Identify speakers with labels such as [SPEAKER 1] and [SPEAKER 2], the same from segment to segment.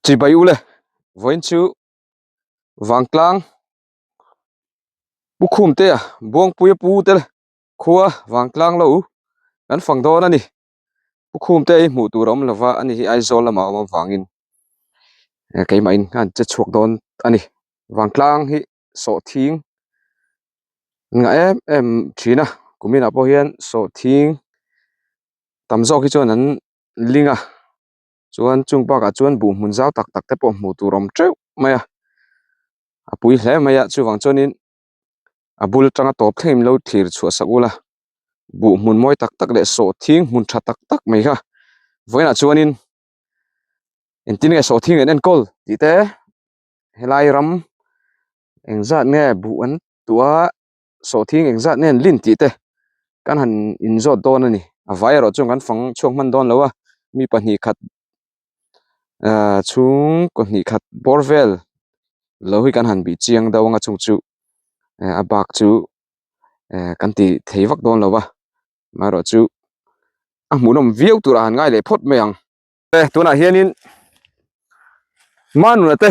[SPEAKER 1] Chỉ bay u le voin chu wang tlang bu khum te buang pu pu te khua wang tlang lo an phang don ani bu khum te mu tu rom lova ani hi ai zol ma ma wangin kai ma in kan che chuak don ani wang tlang hi so thing nga em thina kumin apo hian so thing tamzo ki chon an linga chuan chungpa ka chuan bu mun zau tak tak te po mu tu rom treu maya apui hle maya chu wang chonin abul tanga top thlem lo thir chu sakula bu mun moi tak tak le so thing mun tha tak tak mai kha voina chuanin entin nge so thing en kol ti te helai ram engzat nge bu an tua so thing engzat nen lin ti te kan han in zot don ani avai ro chung kan phang chok man don lowa mi pahni khat chung ko ni khat borvel lo hi kan han bi chiang dawanga chung chu abak chu kan ti theivak don lowa maro chu munom viau tura han ngai le phot meang tuna hianin manu te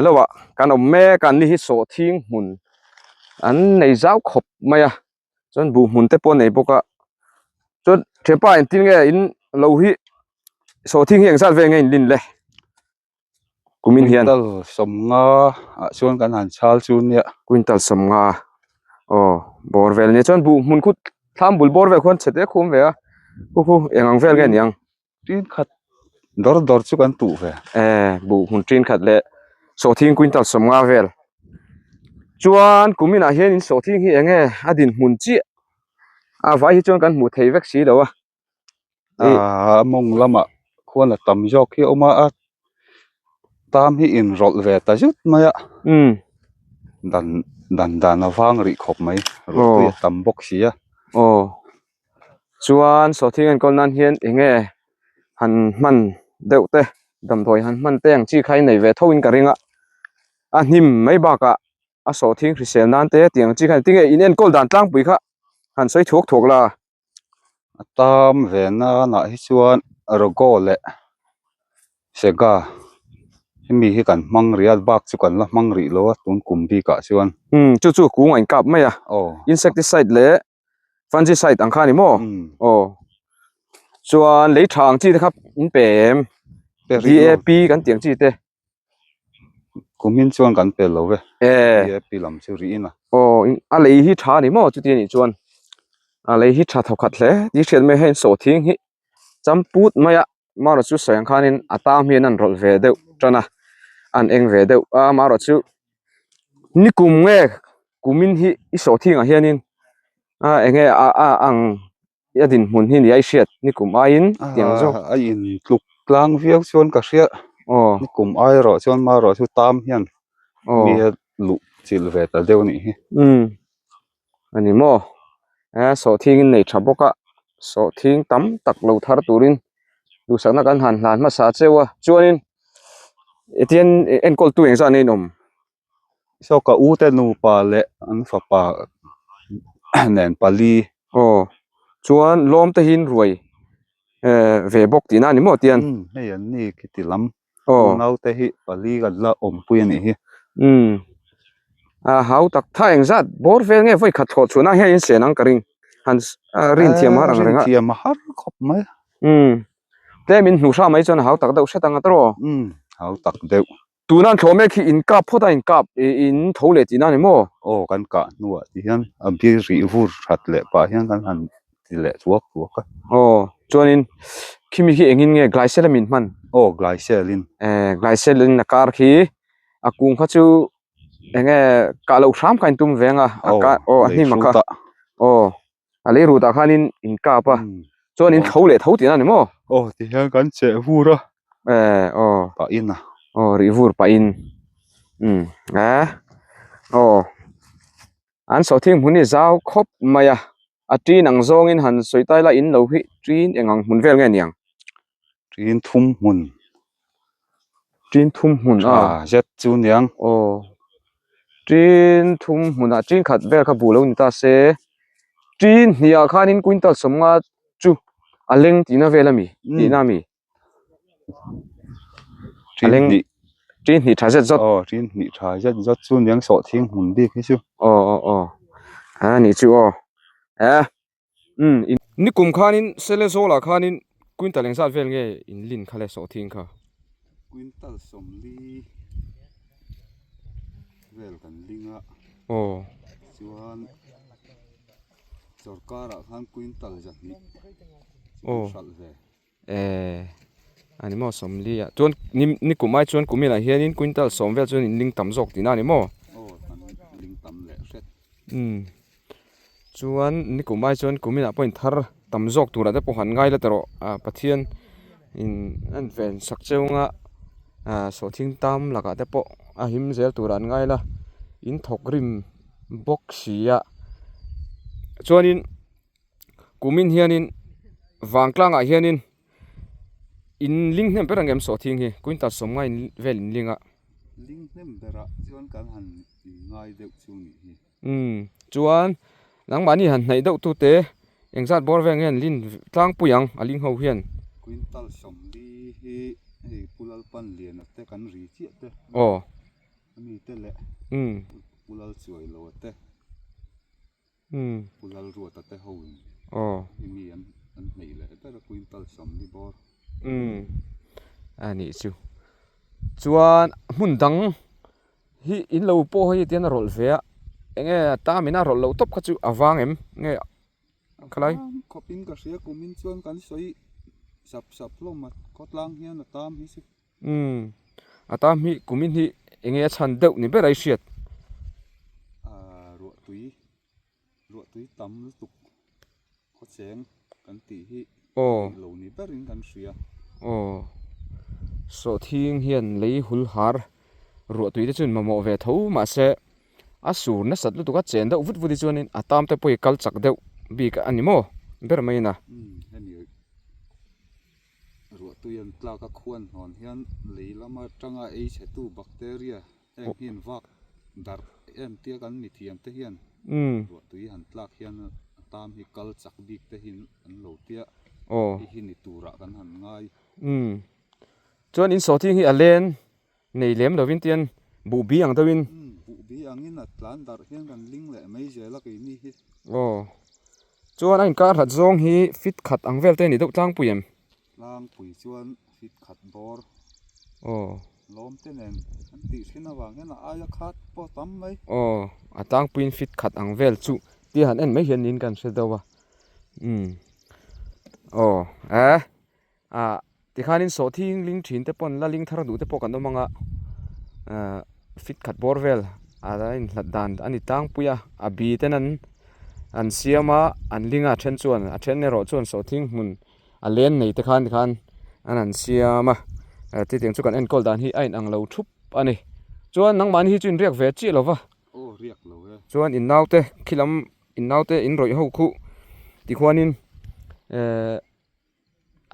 [SPEAKER 1] lowa kan me kan ni hi so thing mun an nei zau khop maya chon bu mun te po nei boka chon thepa en tin nge in lo hi so thing hiang sat ve nge lin le kumin hian
[SPEAKER 2] quintal somnga chuan kan han chal chu nia
[SPEAKER 1] quintal somnga borvel ni chon bu mun khut tham bul borvel khon chete khum ve a khu engang vel ge niang
[SPEAKER 2] tin khat dor chu kan tu ve
[SPEAKER 1] bu hun trin khat le so thing quintal somnga vel chuan kumin a hian in so thing hi enge adin mun chi a vai hi chon kan mu thei vek si lo a
[SPEAKER 2] mong lama khuan la tam jok hi oma a tam hi in rol ve ta jut maya dan awang ri khop mai ro tu tam bok sia
[SPEAKER 1] chuan so thing en kol nan hian enge han man deuh te dam thoi han man teng chi khai nei ve thoin ka ringa a hnim mai ba ka a so thing hrisel nan te tiang chi khai tinge in en kol dan tlang pui kha han soi thok la
[SPEAKER 2] tam ve na hi chuan rogo le sega mi hi kan mang riat bak chu kan la mang ri lo tun kumbi ka chuan
[SPEAKER 1] chu ku ngain kap mai a insecticide le fungicide ang kha ni mo chuan lei thang chi te khap in pem DAP kan tiang chi te
[SPEAKER 2] kumin chuan kan pel lo ve DAP lam chu ri ina
[SPEAKER 1] a lei hi tha ni mo chu ti ni chuan a lei hi tha thok khat hle di thian me hen so thing hi champut maya maro chu sayang khanin atam hian an rol ve deuh tana an eng ve deuh a maro chu nikum nge kumin hi i so thing a hianin enge ang yadin mun hi ni ai hriat nikum a in tiang zo
[SPEAKER 2] a in tluk tlang viau chuan ka hria nikum ai ro chuan maro chu tam hian mi lu chil ve ta deuh ni hi
[SPEAKER 1] ani mo so thing in nei thaboka so thing tam tak lo thar turin du sakna kan han hlan ma sa chewa chuanin etian en kol tu engza nei nom
[SPEAKER 2] so ka u te nu pa le an fa pa nen pali
[SPEAKER 1] chuan lom te hin ruai ve bok ti na ni mo tian
[SPEAKER 2] hei an ni kitilam nau te hi pali kan la om pui ani hi
[SPEAKER 1] hau tak tha engzat bor vel nge voi khat tho chuna he in senang karing han rin thiam har ang renga
[SPEAKER 2] thiam har khop mai
[SPEAKER 1] te min hnu sha mai chon hau tak deuh setang atro
[SPEAKER 2] hau tak deuh
[SPEAKER 1] tunan thome khi in kap phoda in kap in thole ti na ni mo
[SPEAKER 2] kan ka nuwa ti hian a bi ri vur that le pa hian kan han ti le chuak ka
[SPEAKER 1] chuanin khimi hi engin nge glyceramin man glycerin na kar khi akung kha chu enge ka lo thram kain tum venga aka ani makha ale ru ta khanin in ka pa chuanin thole tho ti na ni mo
[SPEAKER 2] ti hian kan che vura pa ina
[SPEAKER 1] ri vur pa in an so thing huni zau khop maya atri nang zong in han soitai la in lo hi trin engang mun vel nge niang
[SPEAKER 2] trin thum mun
[SPEAKER 1] zet
[SPEAKER 2] chu niang
[SPEAKER 1] trin thum mun a trin khat vel kha bu lo ni ta se trin hnia khanin quintal somnga chu aleng tina velami tina mi Aleng ni tha zet zot
[SPEAKER 2] tin ni tha zet zot chu niang so thing mun dik hi chu
[SPEAKER 1] ni chu ni kum khanin sele zola khanin quintal eng sat vel nge in lin khale so thing kha
[SPEAKER 2] quintal somli vel kan linga chuan sarkara khan quintal jahni sal ve
[SPEAKER 1] ani mo somli ya chuan ni kumai chuan kumina hianin quintal somvel chuan in ling tam jok tina ni mo
[SPEAKER 2] kan ling tam le set
[SPEAKER 1] chuan ni kumai chuan kumina point thar tam jok tura te po han ngai la tero pathian in an ven sak cheunga so thing tam laka te po a him zel turan ngai la in thok rim box sia chuanin kumin hianin wangtlanga hianin in ling hnem perangem so thing hi quintal som ngai vel in linga
[SPEAKER 2] ling hnem bera chuan kan han ngai deuh chu ni hi
[SPEAKER 1] chuan nangmani han hnai deuh tu te engzat bor veng hian lin tlang puyang aling ho hian
[SPEAKER 2] quintal somli hi pulal pan lian te kan ri chi te ami te le pulal chuai lo te pulal ruat te ho mi an nei le te quintal somli bor
[SPEAKER 1] ani chu chuan mun dang hi in lo po hi tian rol ve enge ta mina rol lo top kha chu awang em nge khalai
[SPEAKER 2] kopin ka sia kumin chuan kan soi sap lo mat kotlang hian atam hi si
[SPEAKER 1] atam hi kumin hi enge chan deuh ni berai hriat
[SPEAKER 2] ruat tui tam tuk kho cheng kan ti hi lo ni berin kan ria
[SPEAKER 1] so thing hian lei hul har ruat tui te chun mamo ve tho ma se asur na sat lu tuka chen deuh vut vuti chuanin atam te poi kal chak deuh bik animo ber mai na
[SPEAKER 2] ani ruat tui an tla ka khuan hon hian leilama tanga ei chetu bacteria em hian vak dar em tia kan mi thiam te hian ruat tui han tlak hian atam hi kal chak bik te hin an lo tia hi ni tura kan han ngai
[SPEAKER 1] chuan in so thing hi alen nei lem lovin tian bu bi ang dawin
[SPEAKER 2] bu bi angin atlan dar hian kan ling le mai zela ke ni hi
[SPEAKER 1] chuan ain kar hat zong hi fit khat ang vel te ni deuh tlang puyem
[SPEAKER 2] tlang pui chuan fit khat bor lom te nen an ti thina wang hian aya khat po tam mai
[SPEAKER 1] atang puin fit khat ang vel chu ti han en mai hian in kan se dawa ti khanin so thing ling thin te pon la ling thar du te po kan manga fit khat bor vel ada in hlat dan ani tang puya abi tenan an siama an linga then chuan a then ne ro chuan so thing mun a len nei te khan an siama ti teng chu kan en kol dan hi ain ang lo thup ani chuan nang man hi chin riak ve chi lova
[SPEAKER 2] riak lo
[SPEAKER 1] chuan in naute khilam in naute in roi ho khu ti khwanin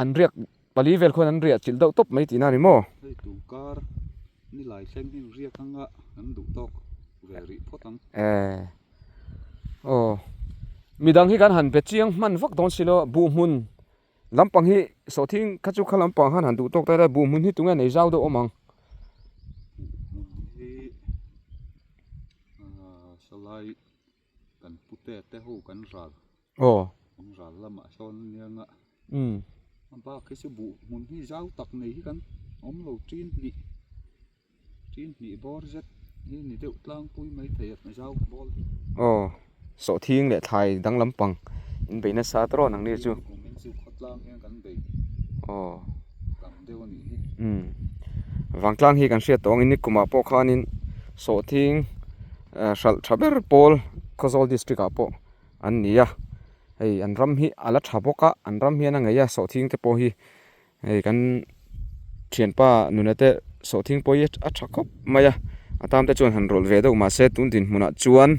[SPEAKER 1] an riak pali vel khon an riak chil deuh top mai tina ni mo
[SPEAKER 2] hei tungkar ni lai thleng hin riak anga an du tok ve ri photang
[SPEAKER 1] midang hi kan han pe chiang man vak don silo bu mun lampang hi so thing khachu khalampang han du tok ta bu mun hi tunga nei zau do omang
[SPEAKER 2] hi salai kan pute te ho kan ral kan ral lama son nianga ba ke su bu mun hi zau tak nei hi kan om lo trin ni bor zet ni deuh tlang pui mai theiat na zau bol
[SPEAKER 1] so thing le thai dang lampang in beina sa tro nang ni chu
[SPEAKER 2] min chu khotlang hian kan be kam deu ni
[SPEAKER 1] wangtlang hi kan hriat tawng in kuma po khanin so thing sal thaber pol khozol district a po an nia hei an ram hi ala thaboka an ram hian angeya so thing te po hi hei kan thianpa nunate so thing po hi a thakop maya atam te chuan han rol ve do ma se tun din hmuna chuan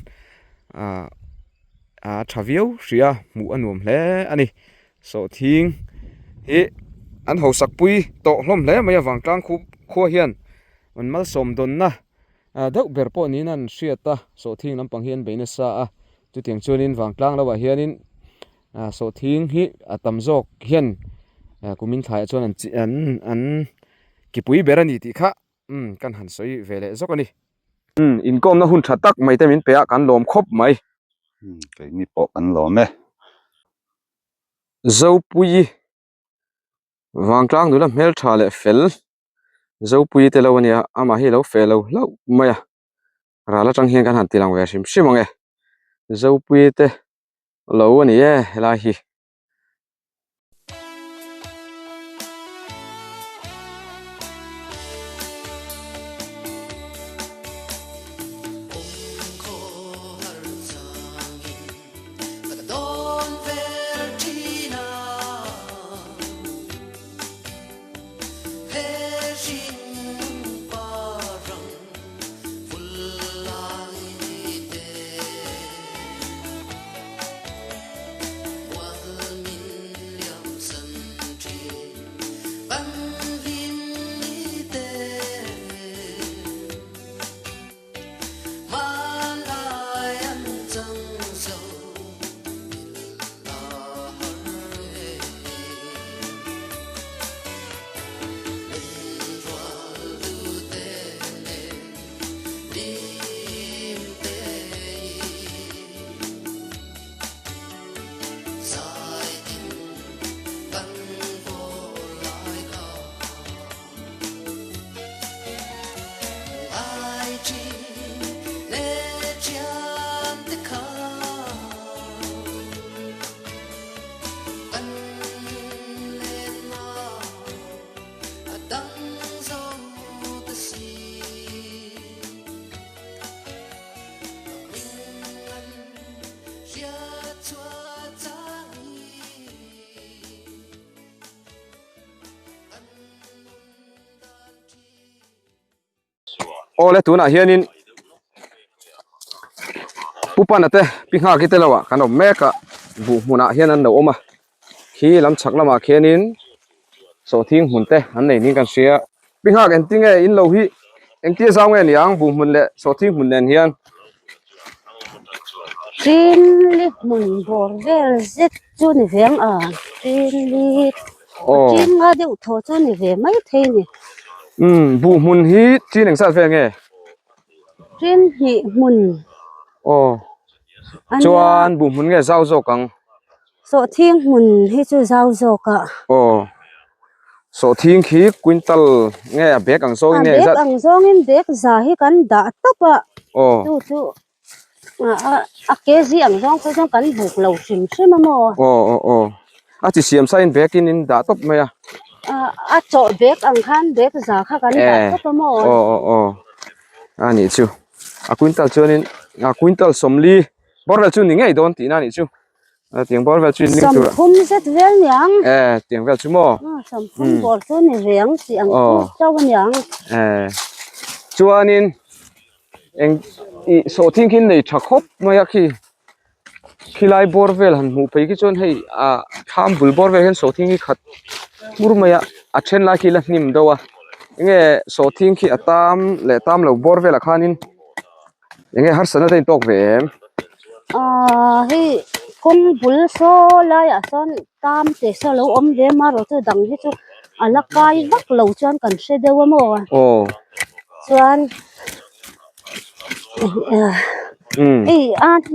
[SPEAKER 1] thaviau ria mu anuam hle ani so thing hi an ho sak pui to hlom hle maya wangtlang khuwa hian on mal som don na deuh ber po ni nan hriata so thing lampang hian beina sa a chu tiang chuanin wangtlang lawa hianin so thing hi atam jok hian kumin thai chuan an ki pui berani ti kha kan han soi vele zokani income na hun thatak mai temin pe kan lom khop mai
[SPEAKER 2] cái ni po kan lo me
[SPEAKER 1] zo pui wangtlang dula mel tha le fel zo pui te lo ania ama hi lo fe lo maya rala tang hian kan han tilang ve sim simange zo pui te lo ani la hi ole tuna hianin pupan ate pingha ki telawa kan meka bu huna hian an no oma khi lam chak lama khianin so thing hunte an nei ning kan sia pingha kan tinge in lo hi engtia zaw nge niang bu mun le so thing mun nen hian
[SPEAKER 3] tin li mun bor vel zet chu ni veng a tin li tin nga deuh tho chu ni ve mai the ni
[SPEAKER 1] bu mun hi chin eng sat ve nge
[SPEAKER 3] tin hi mun
[SPEAKER 1] chuan bu mun nge zaw zo kang
[SPEAKER 3] so thing mun hi chu zaw zo ka
[SPEAKER 1] so thing khi quintal nge bek ang so nge
[SPEAKER 3] zat ang zong in bek za hi kan da topa chu a kg ang zong ko zong kan buk lo sim sim mo
[SPEAKER 1] a chi siam sa in bek in da top maya
[SPEAKER 3] a cho bek ang khan bek za kha kan da topa mo
[SPEAKER 1] ani chu a quintal chuanin a quintal somli borvel chu ni ngei don ti na ni chu tiếng borvel chu ning chu
[SPEAKER 3] samphum zet vel nyang
[SPEAKER 1] tiếng vel chu mo
[SPEAKER 3] samphum bor chu ni veng si ang chu chaw nyang
[SPEAKER 1] chuanin eng I so thinkin nei thakop maya khi lai borvel han mu pe ki chon hei a tham bul borvel hen so thingi khat mur maya a then la khi la nim dowa nge so thing khi atam le tam lo borvel a khanin nge har sana tein tok ve
[SPEAKER 3] hi kong bul so la ya son tam te so lo om ve ma ro chu dang hi chu alakai vak lo chuan kan se dewa mo chuan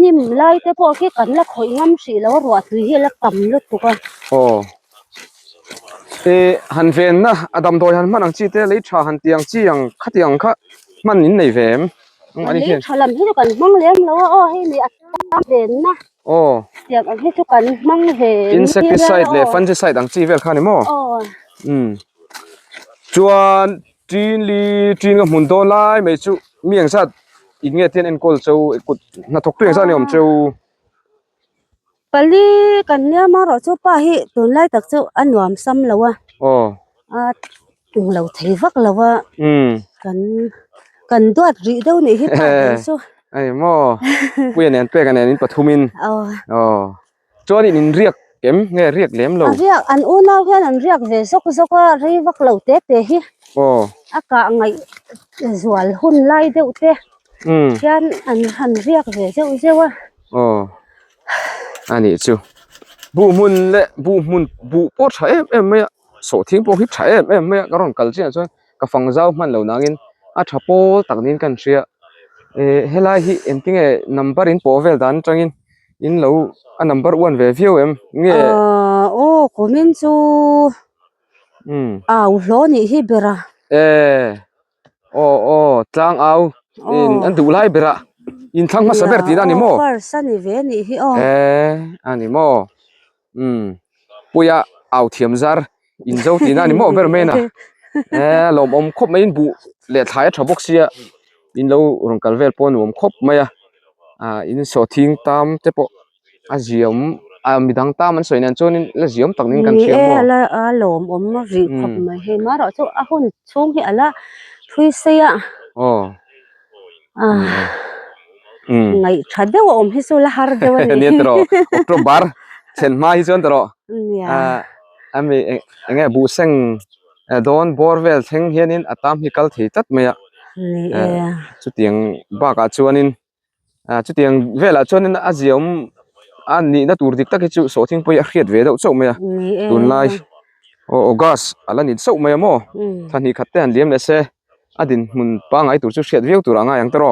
[SPEAKER 3] nim lai te po ki kan la khoi ngam si lo ro tu hi la tam lu tu ka
[SPEAKER 1] han ven na adam doi han manang chi te le tha han tiang chi ang khatiang kha man in nei vem
[SPEAKER 3] ani hian thalam hi kan mang lem lo hi ni atam ven na tiang hi chu kan mang ve
[SPEAKER 1] insecticide le fungicide ang chi vel khani mo chuan tin ga mun do lai me chu miang sat in nge ten en kol chau kut na thok tu sa ni om chau
[SPEAKER 3] pali kan nya ma ro chu pa hi tun lai tak chu anuam sam lo tung lo thei vak lo kan duat ri deuh ni hi pa chu
[SPEAKER 1] ai mo puan en pe kan en pathumin chuan in riak kem nge riak lem lo
[SPEAKER 3] riak an una hian an riak ve zok ri vak lo te hi aka ngai zual hun lai deuh te hian an han riak ve zewa
[SPEAKER 1] ani chu bu mun po tha em me so thing po hi tha em me garon kal chi chuan ka fang zau man lo nangin a thapol taknin kan ria helai hi enting e number in povel dan tangin in lo a number 1 ve view em nge
[SPEAKER 3] komen chu au hlo ni hi bera
[SPEAKER 1] tlang au in an du lai bera in thlang ma saber ti da ni mo
[SPEAKER 3] first ani ve ni hi
[SPEAKER 1] ani mo puya au thiam zar in zo ti na ni mo ber mena lom om khop mai in bu le thai thabok sia in lo rong kalvel pon om khop maya in so thing tam te po a ziom midang tam an soinan chonin la ziom taknin kan thiam mo
[SPEAKER 3] ala lom om ri khop mai he ma ro chu a hun chung hi ala thui seya ngai thade wa om hi so la har de wa ni
[SPEAKER 1] tro october sen ma hi chon tro ami enge bu seng don borvel theng hianin atam hi kal thei tat maya chu tiang ba ka chuanin chu tiang vela chuanin a ziom an ni na tur dik tak chu so thing poi a khiat ve do chau maya tun lai gas ala ni chau maya mo thani khatte an liam le se adin mun pa ngai tur chu khiat veu tur anga yang tro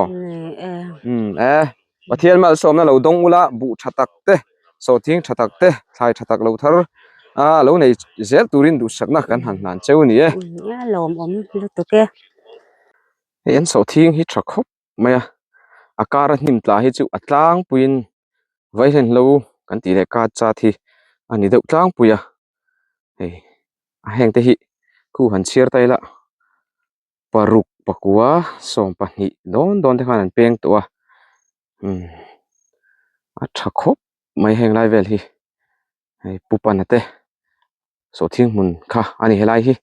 [SPEAKER 1] pathian mal som na lo dong ula bu thatak te so thing thatak te thlai thatak lo thar lo nei zel turin du sakna kan han nan cheu ni
[SPEAKER 3] lom om lu to ke
[SPEAKER 1] en so thing hi thakop maya akara hnim tla hi chu atlang puin vailen lo kan ti le ka cha thi ani deuh tlang puya a heng te hi khu han chiar tai la paruk pakua som pahni don te khan an peng to a thakop mai heng lai vel hi pupan ate so thing mun kha ani helai hi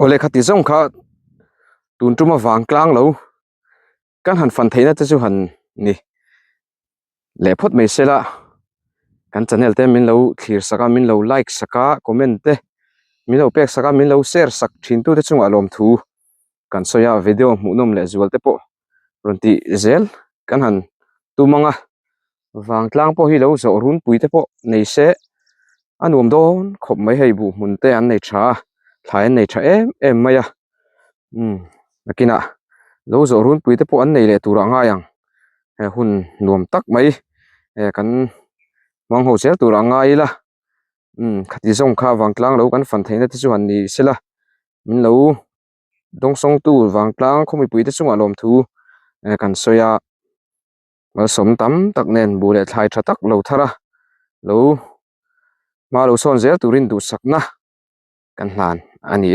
[SPEAKER 1] ole khati zong kha tun tuma wang klang lo kan han fan theina te chu han ni le phot mai sela kan channel te min lo thlir saka min lo like saka comment te min lo pek saka min lo share sak thin tu te chung alom thu kan soya video mu nom le zual te po ronti zel kan han tu manga wang tlang po hi lo zo run pui te po nei se anuam don khop mai hei bu mun te an nei tha thlai an nei tha em mai a nakina lo zo run pui te po an nei le tura nga yang he hun nuam tak mai kan mang ho sel tura nga ila khati zong kha wang tlang lo kan fan theina te chu an ni sela min lo dong song tu wang tlang khomi pui te chunga lom thu kan soya ma som tam tak nen bu le thlai tha tak lo thara lo ma lo son zel turin du sakna kan hlan ani